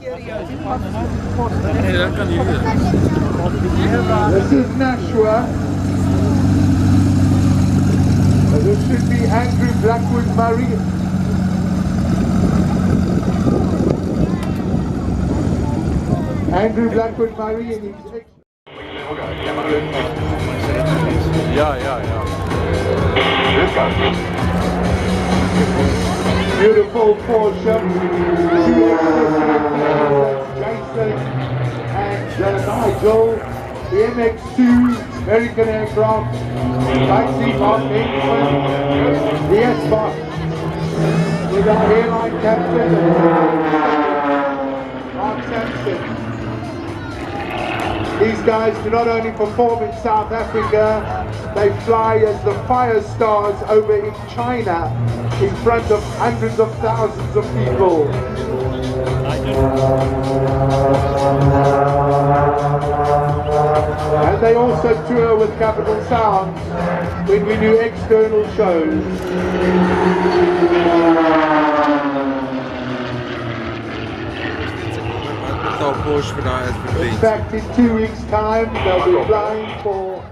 Nee, dat kan niet. This is Nashua. This should be Andrew Blackwood Murray. Andrew Blackwood Murray and his Ja. beautiful Porsche. Jason and Nigel. The MX2 American aircraft. Taxi from England. The S-Box. With our airline captain, Mark Sampson. These guys do not only perform in South Africa, they fly as the fire stars over in China in front of hundreds of thousands of people. And they also tour with Capital Sound when we do external shows. In fact, in 2 weeks' time, they'll be flying for